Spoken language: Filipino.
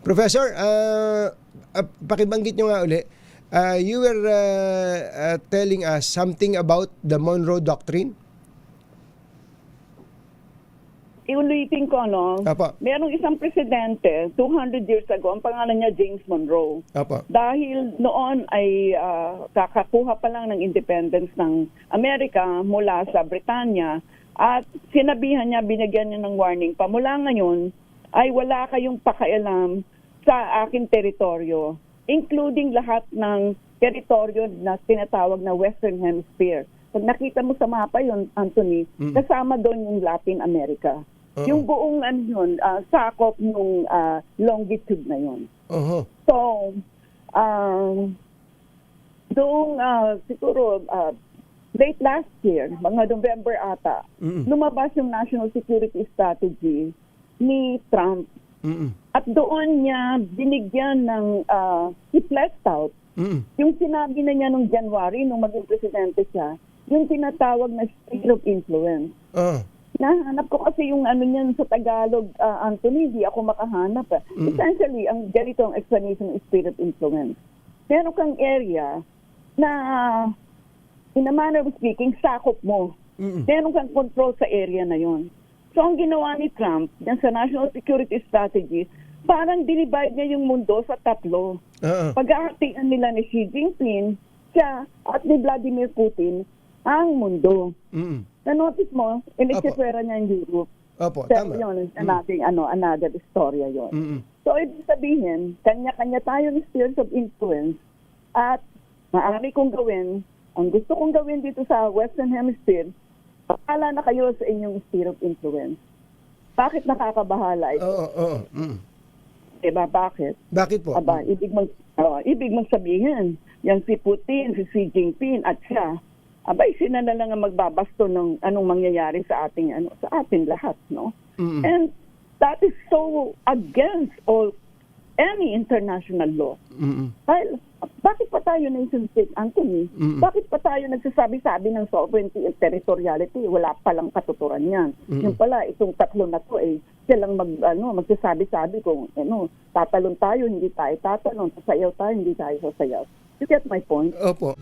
Professor, pakibanggit nyo nga uli, you were telling us something about the Monroe Doctrine? Iulitin ko, no? Apo. Merong isang presidente, 200 years ago, ang pangalan niya James Monroe. Apo. Dahil noon ay kakakuha pa lang ng independence ng Amerika mula sa Britanya at sinabihan niya, binigyan niya ng warning, pamula ngayon ay wala kayong pakialam sa aking teritoryo, including lahat ng teritoryo na tinatawag na Western Hemisphere. Pag nakita mo sa mapa yun, Anthony, kasama doon yung Latin America. Yung buong sakop ng longitude na yun. So, siguro late last year, mga November ata, lumabas yung National Security Strategy ni Trump. At doon niya binigyan ng i-fleshed out yung sinabi na niya nung January, nung maging presidente siya, yung tinatawag na sphere of influence. Nahanap ko kasi yung niyan sa Tagalog, Anthony, di ako makahanap. Essentially, ang ganito ang explanation ng sphere of influence. Meron kang area na, in a manner of speaking, sakop mo. Meron kang control sa area na yon. So, ang ginawa ni Trump, yan sa National Security Strategy, parang dinivide niya yung mundo sa tatlo. Pag-aartian nila ni Xi Jinping, siya at ni Vladimir Putin, ang mundo. Na-notice mo, inisipwera niya yung Europe. Opo, Pero tama. yun, another istorya yun. So, ibig sabihin, kanya-kanya tayo ng spheres of influence at maaari kong gawin, ang gusto kong gawin dito sa Western Hemisphere, akala na kayo sa inyong sphere of influence. Bakit nakakabahala ito? Diba, bakit? Bakit po? Aba, ibig mong sabihin, yung si Putin, si Xi Jinping at siya, abay, sila na lang ang magbabasto ng anong mangyayari sa ating sa atin lahat, no? And that is so against all any international law. Dahil, bakit pa tayo nation state, Anthony? Bakit pa tayo nagsasabi-sabi ng sovereignty and territoriality? Wala palang katuturan yan. Yung pala, itong tatlo na to, silang magsasabi-sabi kung, tatalon tayo, hindi tayo tatalon, sasayaw tayo, hindi tayo sasayaw. You get my point? Opo.